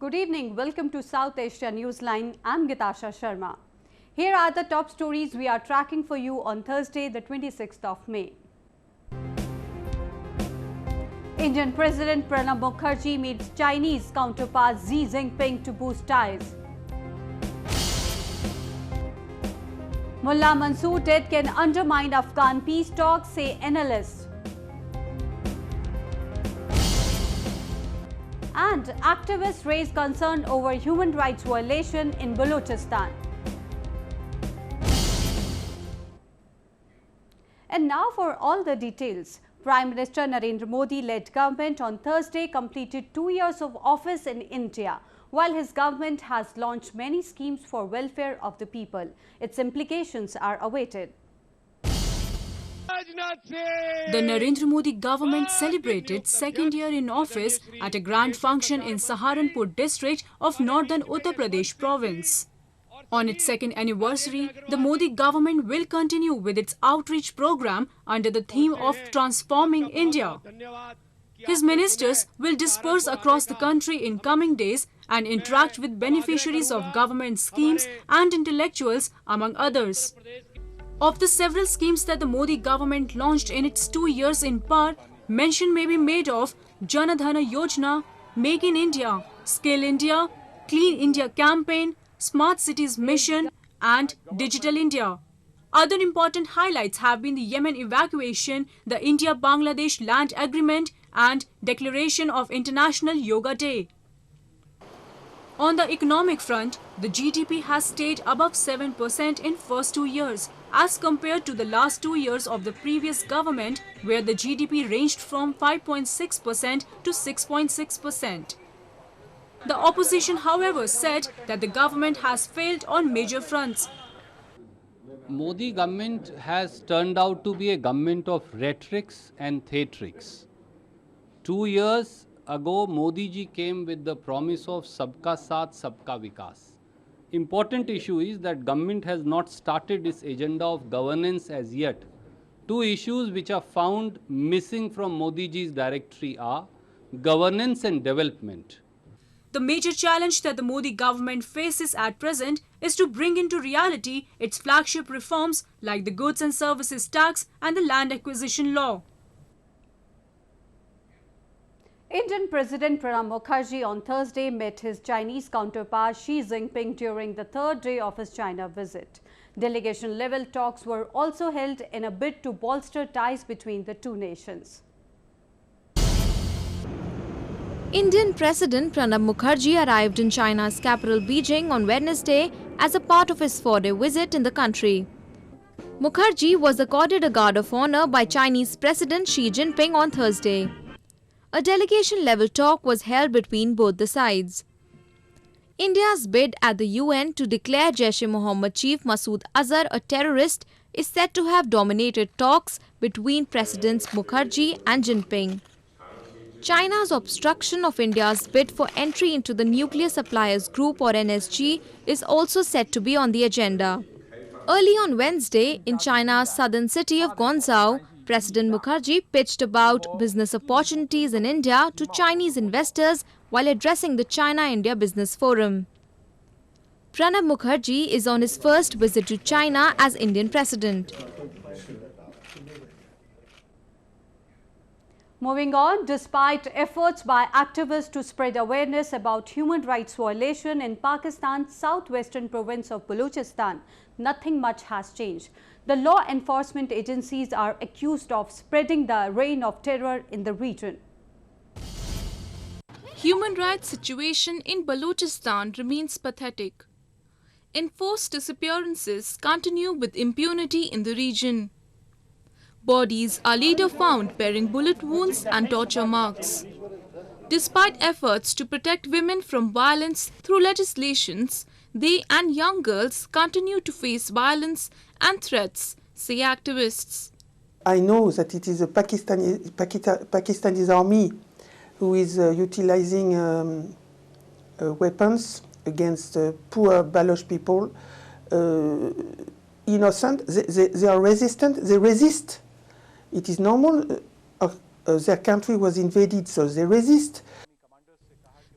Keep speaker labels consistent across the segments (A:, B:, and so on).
A: Good evening. Welcome to South Asia Newsline. I'm Gitasha Sharma. Here are the top stories we are tracking for you on Thursday, the 26th of May. Indian President Pranab Mukherjee meets Chinese counterpart Xi Jinping to boost ties. Mullah Mansour death can undermine Afghan peace talks, say analysts. And activists raise concern over human rights violation in Balochistan. And now for all the details. Prime Minister Narendra Modi-led government on Thursday completed 2 years of office in India. While his government has launched many schemes for welfare of the people, its implications are awaited.
B: The Narendra Modi government celebrated second year in office at a grand function in Saharanpur district of northern Uttar Pradesh province. On its second anniversary, the Modi government will continue with its outreach program under the theme of Transforming India. His ministers will disperse across the country in coming days and interact with beneficiaries of government schemes and intellectuals, among others. Of the several schemes that the Modi government launched in its 2 years in power, mention may be made of Jan Dhan Yojana, Make in India, Skill India, Clean India Campaign, Smart Cities Mission and Digital India. Other important highlights have been the Yemen evacuation, the India-Bangladesh land agreement and declaration of International Yoga Day. On the economic front, the GDP has stayed above 7% in first 2 years as compared to the last 2 years of the previous government where the GDP ranged from 5.6% to 6.6%. The opposition, however, said that the government has failed on major fronts.
C: Modi government has turned out to be a government of rhetorics and theatrics. 2 years ago, Modi ji came with the promise of Sabka Saath, Sabka Vikas. Important issue is that government has not started its agenda of governance as yet. Two issues which are found missing from Modi ji's directory are governance and development.
B: The major challenge that the Modi government faces at present is to bring into reality its flagship reforms like the goods and services tax and the land acquisition law.
A: Indian President Pranab Mukherjee on Thursday met his Chinese counterpart Xi Jinping during the third day of his China visit. Delegation-level talks were also held in a bid to bolster ties between the two nations.
D: Indian President Pranab Mukherjee arrived in China's capital Beijing on Wednesday as a part of his 4-day visit in the country. Mukherjee was accorded a guard of honor by Chinese President Xi Jinping on Thursday. A delegation-level talk was held between both the sides. India's bid at the UN to declare Jaish-e-Mohammad chief Masood Azhar a terrorist is said to have dominated talks between Presidents Mukherjee and Jinping. China's obstruction of India's bid for entry into the Nuclear Suppliers Group or NSG is also said to be on the agenda. Early on Wednesday, in China's southern city of Guangzhou, President Mukherjee pitched about business opportunities in India to Chinese investors while addressing the China-India Business Forum. Pranab Mukherjee is on his first visit to China as Indian President.
A: Moving on, despite efforts by activists to spread awareness about human rights violation in Pakistan's southwestern province of Balochistan, nothing much has changed. The law enforcement agencies are accused of spreading the reign of terror in the region.
E: Human rights situation in Balochistan remains pathetic. Enforced disappearances continue with impunity in the region. Bodies are later found bearing bullet wounds and torture marks. Despite efforts to protect women from violence through legislations, they and young girls continue to face violence and threats, say activists.
F: I know that it is a Pakistani army who is utilizing weapons against poor Baloch people, innocent. They are resistant. They resist. It is normal. Their country was invaded, so they resist.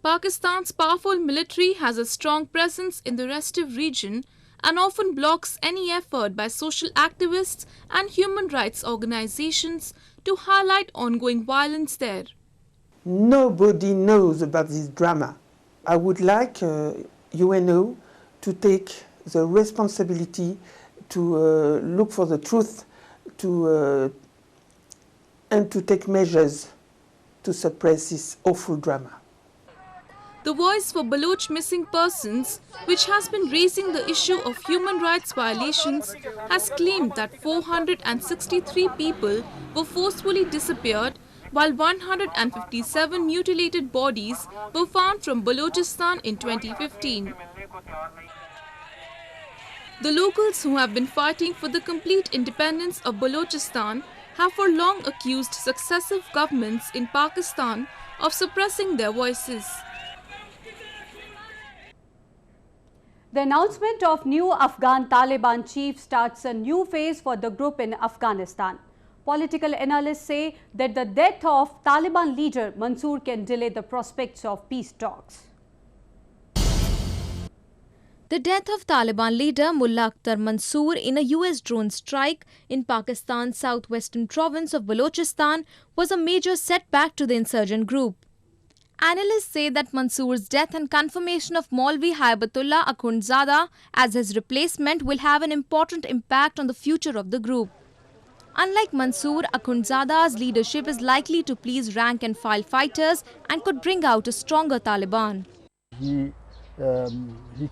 E: Pakistan's powerful military has a strong presence in the restive region and often blocks any effort by social activists and human rights organizations to highlight ongoing violence there.
F: Nobody knows about this drama. I would like UNO to take the responsibility to look for the truth and to take measures to suppress this awful drama.
E: The Voice for Baloch Missing Persons, which has been raising the issue of human rights violations, has claimed that 463 people were forcefully disappeared, while 157 mutilated bodies were found from Balochistan in 2015. The locals who have been fighting for the complete independence of Balochistan have for long accused successive governments in Pakistan of suppressing their voices.
A: The announcement of new Afghan Taliban chief starts a new phase for the group in Afghanistan. Political analysts say that the death of Taliban leader Mansour can delay the prospects of peace talks.
D: The death of Taliban leader Mullah Mansour in a US drone strike in Pakistan's southwestern province of Balochistan was a major setback to the insurgent group. Analysts say that Mansour's death and confirmation of Maulvi Haibatullah Akhundzada as his replacement will have an important impact on the future of the group. Unlike Mansour, Akhundzada's leadership is likely to please rank-and-file fighters and could bring out a stronger Taliban.
G: He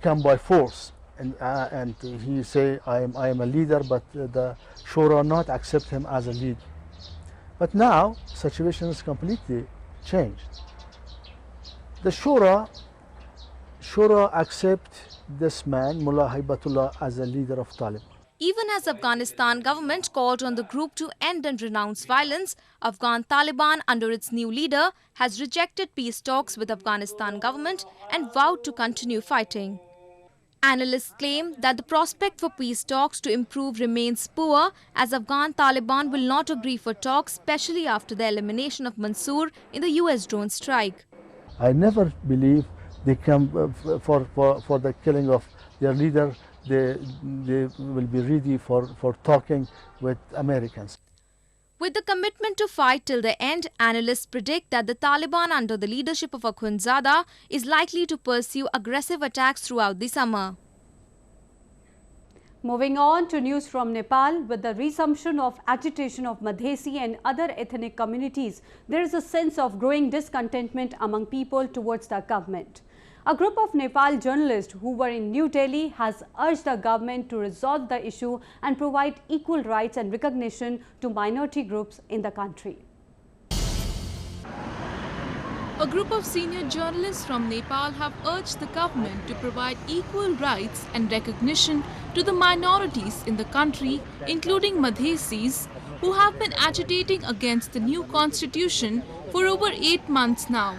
G: come by force and he say I am a leader, but the Shura not accept him as a leader. But now situation is completely changed. The Shura accept this man Mullah Haibatullah as a leader of Taliban.
D: Even as Afghanistan government called on the group to end and renounce violence, Afghan Taliban under its new leader has rejected peace talks with Afghanistan government and vowed to continue fighting. Analysts claim that the prospect for peace talks to improve remains poor as Afghan Taliban will not agree for talks, especially after the elimination of Mansour in the US drone strike.
G: I never believe they come for the killing of their leader. They will be ready for talking with Americans.
D: With the commitment to fight till the end, analysts predict that the Taliban under the leadership of Akhundzada is likely to pursue aggressive attacks throughout the summer.
A: Moving on to news from Nepal, with the resumption of agitation of Madhesi and other ethnic communities, there is a sense of growing discontentment among people towards the government. A group of Nepal journalists who were in New Delhi has urged the government to resolve the issue and provide equal rights and recognition to minority groups in the country.
E: A group of senior journalists from Nepal have urged the government to provide equal rights and recognition to the minorities in the country, including Madhesis, who have been agitating against the new constitution for over 8 months now.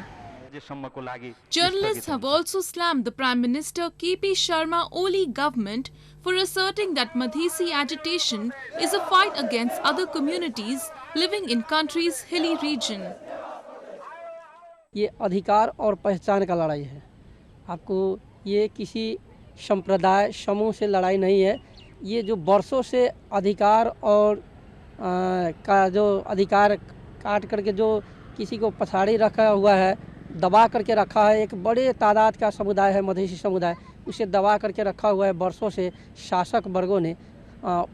E: Journalists have also slammed the Prime Minister KP Sharma Oli government for asserting that Madhesi agitation is a fight against other communities living in country's hilly region.
H: ये अधिकार और पहचान का लड़ाई है। आपको ये किसी संप्रदाय समूह से लड़ाई नहीं है। ये जो वर्षों से अधिकार और का जो अधिकार काट करके जो किसी को पछाड़ी रखा हुआ है, दबा करके रखा है, एक बड़े तादाद का समुदाय है मधेसी समुदाय, उसे दबा करके रखा हुआ है वर्षों से शासक वर्गों ने,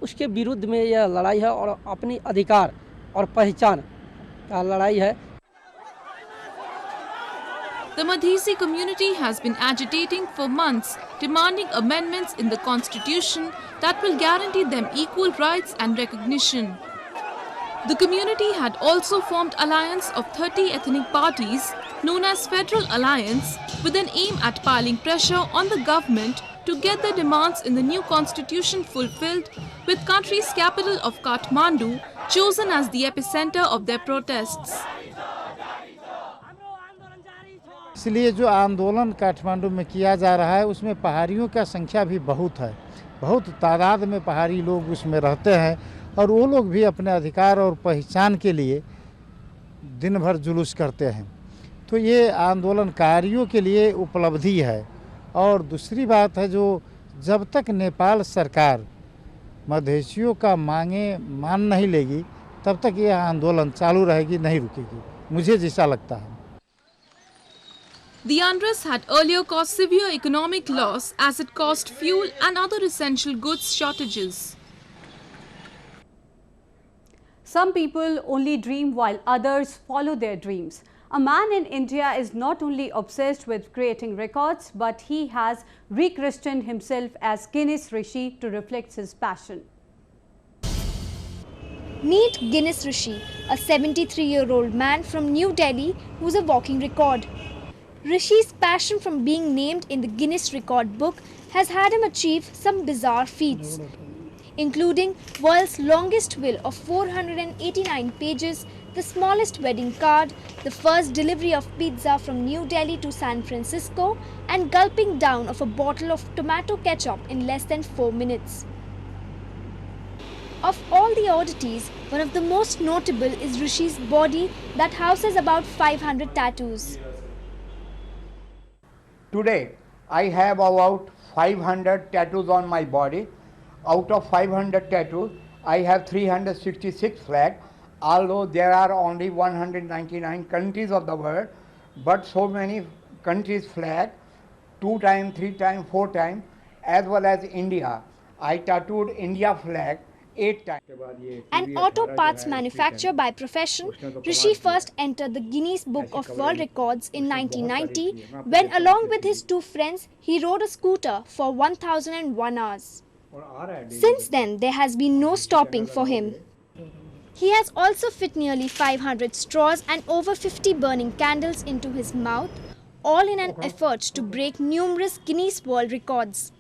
H: उसके विरुद्ध में यह लड़ाई है और अपनी अधिकार और पहचान का लड़ाई है।
E: The Madhesi community has been agitating for months, demanding amendments in the constitution that will guarantee them equal rights and recognition. The community had also formed alliance of 30 ethnic parties known as Federal Alliance with an aim at piling pressure on the government to get their demands in the new constitution fulfilled, with country's capital of Kathmandu chosen as the epicenter of their protests.
I: इसलिए जो आंदोलन काठमांडू में किया जा रहा है उसमें पहाड़ियों का संख्या भी बहुत है, बहुत तादाद में पहाड़ी लोग उसमें रहते हैं और वो लोग भी अपने अधिकार और पहचान के लिए दिन भर जुलूस करते हैं। तो ये आंदोलनकारियों के लिए उपलब्धि है। और दूसरी बात है, जो जब तक नेपाल सरकार मधेशियों का मांगे मान नहीं लेगी तब तक ये आंदोलन चालू रहेगी, नहीं रुकेगी, मुझे जैसा लगता है।
E: The unrest had earlier caused severe economic loss as it caused fuel and other essential goods shortages.
A: Some people only dream while others follow their dreams. A man in India is not only obsessed with creating records, but he has rechristened himself as Guinness Rishi to reflect his passion.
J: Meet Guinness Rishi, a 73-year-old man from New Delhi who's a walking record. Rishi's passion from being named in the Guinness Record Book has had him achieve some bizarre feats, including world's longest will of 489 pages, the smallest wedding card, the first delivery of pizza from New Delhi to San Francisco, and gulping down of a bottle of tomato ketchup in less than 4 minutes. Of all the oddities, one of the most notable is Rishi's body that houses about 500 tattoos.
K: Today, I have about 500 tattoos on my body. Out of 500 tattoos, I have 366 flags, although there are only 199 countries of the world, but so many countries flag, 2 times, 3 times, 4 times, as well as India. I tattooed India flag 8 times.
J: An auto parts manufacturer by profession, Rishi first entered the Guinness Book of World Records in 1990 when, along with his 2 friends, he rode a scooter for 1001 hours. Since then, there has been no stopping for him. He has also fit nearly 500 straws and over 50 burning candles into his mouth, all in an effort to break numerous Guinness World Records.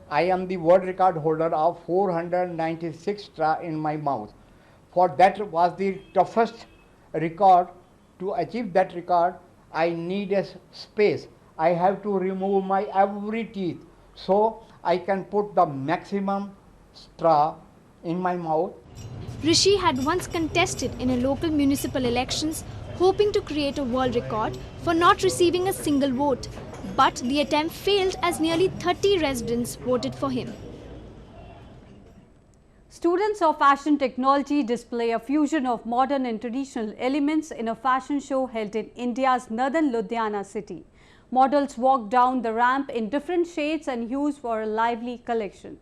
K: I am the world record holder of 496 straws in my mouth. For that was the toughest record. To achieve that record, I need a space. I have to remove my every teeth so I can put the maximum straw in my mouth.
J: Rishi had once contested in a local municipal elections, hoping to create a world record for not receiving a single vote. But the attempt failed as nearly 30 residents voted for him.
A: Students of fashion technology display a fusion of modern and traditional elements in a fashion show held in India's northern Ludhiana city. Models walk down the ramp in different shades and hues for a lively collection.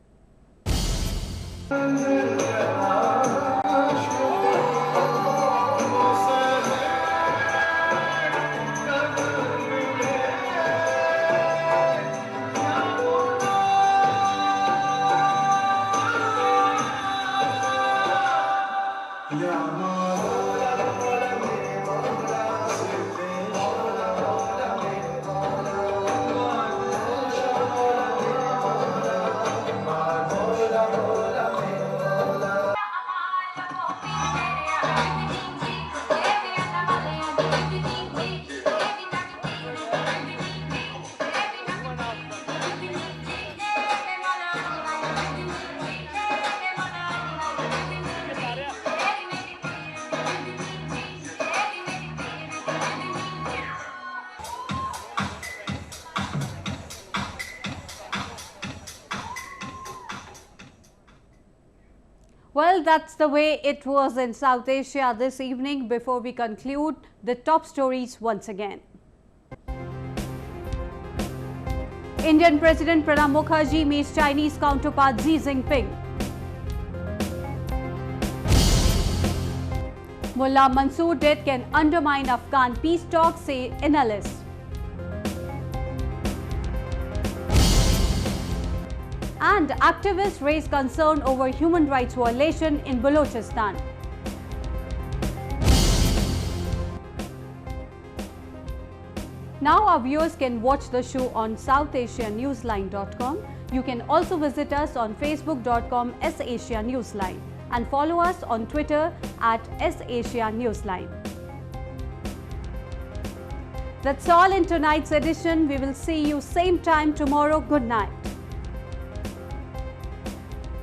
A: Well, that's the way it was in South Asia this evening. Before we conclude, the top stories once again. Indian President Pranab Mukherjee meets Chinese counterpart Xi Jinping. Mullah Mansour death can undermine Afghan peace talks, say analysts. And activists raise concern over human rights violation in Balochistan. Now our viewers can watch the show on SouthAsiaNewsline.com. You can also visit us on Facebook.com/SAsiaNewsline and follow us on Twitter @SAsiaNewsline. That's all in tonight's edition. We will see you same time tomorrow. Good night.